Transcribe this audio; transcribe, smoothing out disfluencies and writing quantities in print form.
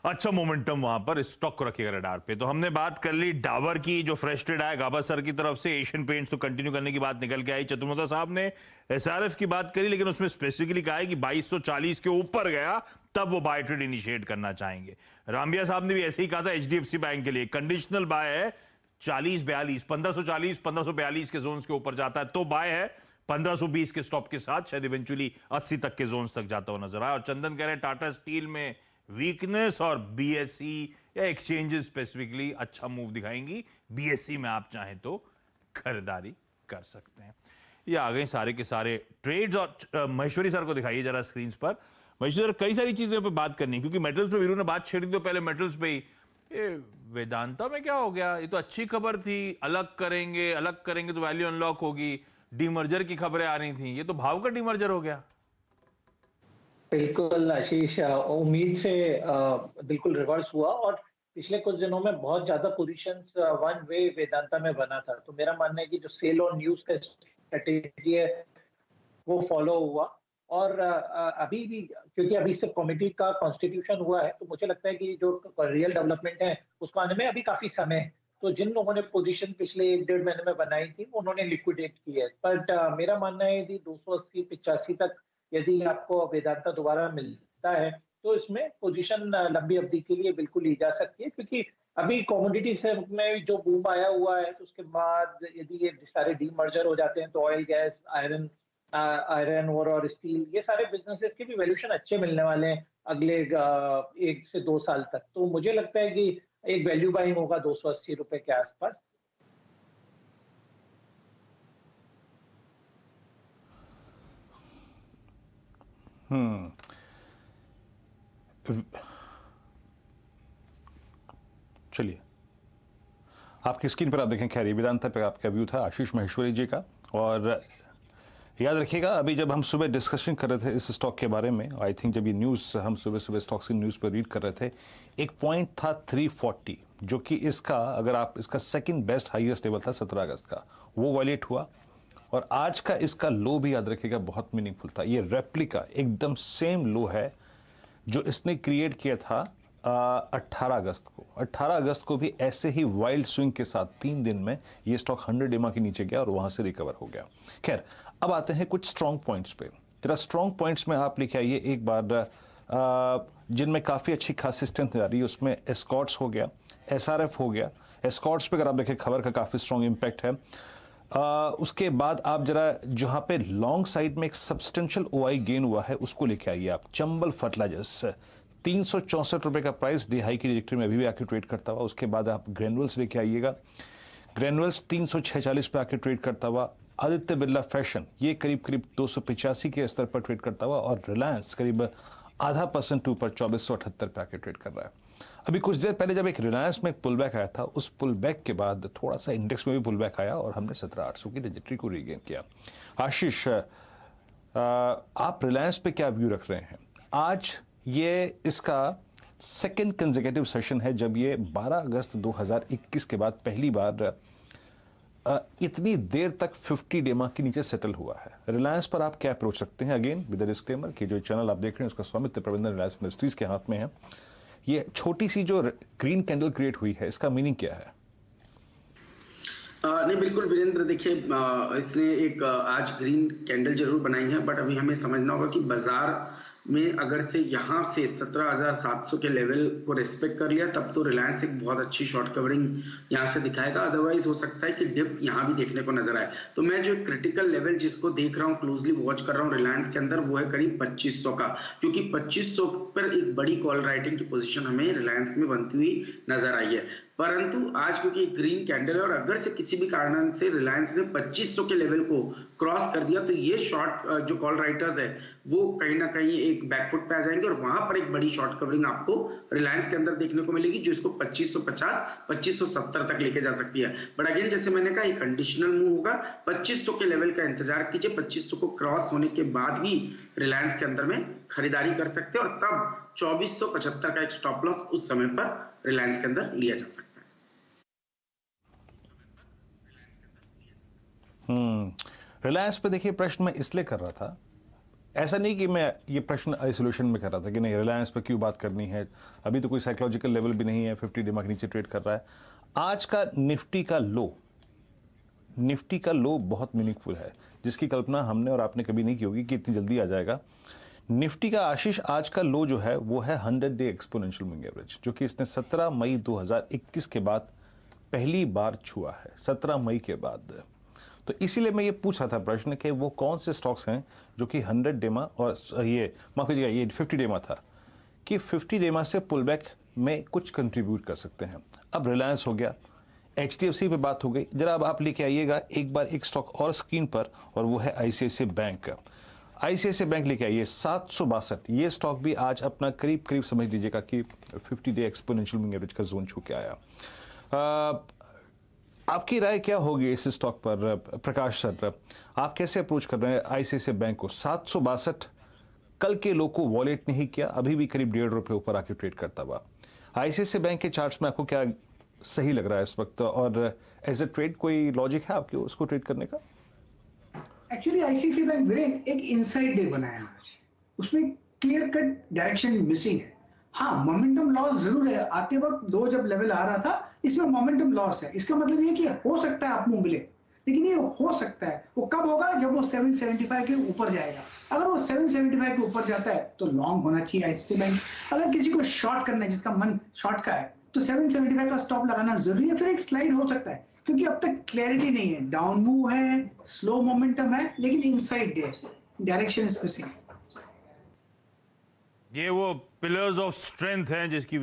अच्छा मोमेंटम वहां पर स्टॉक को रखिएगा रडार पे। तो हमने बात कर ली डाबर की, जो फ्रेश ट्रेड आया गाबा सर की तरफ से। एशियन पेंट्स तो कंटिन्यू करने की बात निकल के आई। चतुर्वेदी साहब ने एसआरएफ की बात करी, लेकिन उसमें स्पेसिफिकली कहा है कि 2240 के ऊपर गया तब वो बाय ट्रेड इनिशिएट करना चाहेंगे। रामबिया साहब ने भी ऐसे ही कहा था एचडीएफसी बैंक के लिए कंडीशनल बाय है 40-42, 1540 1542 के जोन्स के ऊपर जाता है तो बाय है। 1520 के स्टॉप के साथ शायद इवेंचुअली 80 तक के जोन्स तक जाता हुआ नजर आया। और चंदन कह रहे हैं टाटा स्टील में वीकनेस और बीएसई या एक्सचेंजेस स्पेसिफिकली अच्छा मूव दिखाएंगी। बीएसई में आप चाहें तो खरीदारी कर सकते हैं। ये आ गए सारे के सारे ट्रेड्स। और महेश्वरी सर को दिखाइए जरा स्क्रीन पर। महेश्वरी सर, कई सारी चीजें पे बात करनी है क्योंकि मेटल्स पे वीरू ने बात छेड़ी, तो पहले मेटल्स पे ही ये वेदांता में क्या हो गया? ये तो अच्छी खबर थी, अलग करेंगे तो वैल्यू अनलॉक होगी। डीमर्जर की खबरें आ रही थी, ये तो भाव का डीमर्जर हो गया। बिल्कुल आशीष, उम्मीद से बिल्कुल रिवर्स हुआ। और पिछले कुछ दिनों में बहुत ज्यादा पोजीशंस वन वे वेदांता में बना था। तो मेरा मानना है कि जो सेल और न्यूज का स्ट्रेटेजी है वो फॉलो हुआ। और अभी भी क्योंकि अभी से कमेटी का कॉन्स्टिट्यूशन हुआ है, तो मुझे लगता है कि जो रियल डेवलपमेंट है उसको आने में अभी काफी समय है। तो जिन लोगों ने पोजीशन पिछले 1-1.5 महीने में बनाई थी उन्होंने लिक्विडेट की है। बट मेरा मानना है यदि 280-85 तक यदि आपको वेदांता दोबारा मिलता है तो इसमें पोजीशन लंबी अवधि के लिए बिल्कुल ली जा सकती है। क्योंकि अभी कमोडिटी में जो बूम आया हुआ है, तो उसके बाद यदि ये सारे डीमर्जर हो जाते हैं तो ऑयल गैस, आयरन ओर और स्टील, ये सारे बिजनेसेस के भी वैल्यूएशन अच्छे मिलने वाले हैं अगले 1 से 2 साल तक। तो मुझे लगता है कि एक वैल्यू बाइंग होगा 280 रुपए के आसपास। चलिए, आपकी स्क्रीन पर आप देखें, खैर वेदांता पे आपका व्यू था आशीष महेश्वरी जी का। और याद रखिएगा, अभी जब हम सुबह डिस्कशन कर रहे थे इस स्टॉक के बारे में, आई थिंक जब ये न्यूज़ हम सुबह सुबह स्टॉक्स की न्यूज़ पर रीड कर रहे थे, एक पॉइंट था 340, जो कि इसका अगर आप इसका सेकंड बेस्ट हाईएस्ट लेवल था 17 अगस्त का, वो वायलेट हुआ। और आज का इसका लो भी याद रखिएगा बहुत मीनिंगफुल था। ये रेप्लिका एकदम सेम लो है जो इसने क्रिएट किया था 18 अगस्त को। 18 अगस्त को भी ऐसे ही वाइल्ड स्विंग के साथ 3 दिन में ये स्टॉक 100 EMA के नीचे गया और वहां से रिकवर हो गया। खैर, अब आते हैं कुछ स्ट्रॉन्ग पॉइंट्स पे। जरा स्ट्रॉन्ग पॉइंट्स में आप लिखे आइए एक बार, जिनमें काफ़ी अच्छी खासी स्ट्रेंथ आ रही है। उसमें एस्कॉर्ट्स हो गया, एसआरएफ हो गया। एस्कॉर्ट्स पे अगर आप देखें खबर का काफ़ी स्ट्रॉन्ग इम्पैक्ट है। उसके बाद आप जरा जहां पे लॉन्ग साइड में एक सब्सटेंशियल ओआई गेन हुआ है उसको लेके आइए आप। चंबल फर्टिलाइजर्स 364 रुपए का प्राइस डे हाई की ट्रेजेक्टरी में अभी भी आके ट्रेड करता हुआ। उसके बाद आप ग्रेनुअल्स लेके आइएगा, ग्रेनुअल्स 346 पे आके ट्रेड करता हुआ। आदित्य बिरला फैशन ये करीब करीब 285 के स्तर पर ट्रेड करता हुआ। और रिलायंस करीब 0.5% ऊपर 2478 पे आके ट्रेड कर रहा है। अभी कुछ देर पहले जब एक रिलायंस में एक पुल बैक आया था, उस पुल बैक के बाद थोड़ा सा इंडेक्स में भी पुल बैक आया और हमने 17,800 की ट्रेजेक्टरी को रीगेन किया। आशीष, आप रिलायंस पे क्या व्यू रख रहे हैं? आज ये इसका सेकेंड कंसेक्यूटिव सेशन है जब ये 12 अगस्त 2021 के बाद पहली बार इतनी देर तक 50 डेमा के नीचे सेटल हुआ है। रिलायंस पर आप क्या अप्रोच रखते हैं? अगेन विद डिस्क्लेमर कि जो चैनल आप देख रहे हैं उसका स्वामित्व प्रबंधन रिलायंस इंडस्ट्रीज के हाथ में है। ये छोटी सी जो ग्रीन कैंडल क्रिएट हुई है, इसका मीनिंग क्या है? नहीं, बिल्कुल वीरेंद्र, देखिए इसने एक आज ग्रीन कैंडल जरूर बनाई है, बट अभी हमें समझना होगा कि बाजार में अगर से यहाँ से 17,700 के लेवल को रिस्पेक्ट कर लिया तब तो रिलायंस एक बहुत अच्छी शॉर्ट कवरिंग यहाँ से दिखाएगा। अदरवाइज हो सकता है कि डिप यहाँ भी देखने को नजर आए। तो मैं जो क्रिटिकल लेवल जिसको देख रहा हूँ, क्लोजली वॉच कर रहा हूँ रिलायंस के अंदर, वो है करीब 2500 का, क्योंकि 2500 पर एक बड़ी कॉल राइटिंग की पोजीशन हमें रिलायंस में बनती हुई नजर आई है। परंतु आज क्योंकि ग्रीन कैंडल है और अगर से किसी भी कारण से रिलायंस ने 2500 के लेवल को क्रॉस कर दिया तो ये शॉर्ट जो कॉल राइटर्स है वो कहीं ना कहीं एक बैकफुट पे आ जाएंगे और वहां पर एक बड़ी शॉर्ट कवरिंग आपको रिलायंस के अंदर देखने को मिलेगी जो इसको 2550 2570 तक लेके जा सकती है। बट अगेन जैसे मैंने कहा, एक कंडीशनल मूव होगा। 2500 के लेवल का इंतजार कीजिए, 2500 को क्रॉस होने के बाद ही रिलायंस के अंदर में खरीदारी कर सकते हैं और तब 2475 का एक स्टॉप लॉस उस समय पर रिलायंस के अंदर लिया जा सकता है। रिलायंस पे देखिए प्रश्न मैं इसलिए कर रहा था, ऐसा नहीं कि मैं ये प्रश्न आइसोलेशन में कर रहा था कि नहीं रिलायंस पर क्यों बात करनी है, अभी तो कोई साइकोलॉजिकल लेवल भी नहीं है, 50 डे के नीचे ट्रेड कर रहा है। आज का निफ्टी का लो बहुत मीनिंगफुल है, जिसकी कल्पना हमने और आपने कभी नहीं की होगी कि इतनी जल्दी आ जाएगा। निफ्टी का आशीष आज का लो जो है वो है 100 डे एक्सपोनेंशियल मूविंग एवरेज, जो कि इसने 17 मई 2021 के बाद पहली बार छुआ है, 17 मई के बाद। तो इसीलिए मैं ये पूछ रहा था प्रश्न कि वो कौन से स्टॉक्स हैं जो कि 100 डेमा और ये माफ कीजिएगा ये 50 डेमा था कि 50 डेमा से पुल बैक में कुछ कंट्रीब्यूट कर सकते हैं। अब रिलायंस हो गया, HDFC पे बात हो गई, जरा अब आप लेके आइएगा एक बार एक स्टॉक और स्क्रीन पर, और वो है ICICI बैंक। ICICI बैंक लेके आइए 762, ये स्टॉक भी आज अपना करीब करीब समझ लीजिएगा कि 50 डे एक्सपोनेंशियल मूविंग एवरेज का जोन छू के आया। आपकी राय क्या होगी इस स्टॉक पर प्रकाश सर? आप कैसे अप्रोच कर रहे हैं ICICI बैंक को? 762 कल के लो को वॉलेट नहीं किया, अभी भी करीब ₹1.5 ऊपर आके ट्रेड करता हुआ। ICICI बैंक के चार्ट्स में आपको क्या सही लग रहा है इस वक्त, और एज ए ट्रेड कोई लॉजिक है आपके उसको ट्रेड करने का? एक्चुअली ICICI बैंक वीरेन एक इनसाइड डे बनाया आज, उसमें क्लियर कट डायरेक्शन मिसिंग है। हाँ, मोमेंटम लॉस जरूर है, आते वक्त 2 जब लेवल आ रहा था इसमें मोमेंटम लॉस है। इसका मतलब ये कि हो सकता है आप मुंह मिले, लेकिन ये हो सकता है वो कब होगा, जब वो 775 के ऊपर जाएगा। अगर वो 775 के ऊपर जाता है तो लॉन्ग होना चाहिए ICICI बैंक। अगर किसी को शॉर्ट करना है, जिसका मन शॉर्ट का है, तो 775 का स्टॉप लगाना जरूरी है। फिर एक स्लाइड हो सकता है, क्योंकि अब तक क्लैरिटी नहीं है, डाउन मूव है, स्लो मोमेंटम है, लेकिन inside day direction is missing. ये वो पिलर्स ऑफ स्ट्रेंथ हैं जिसकी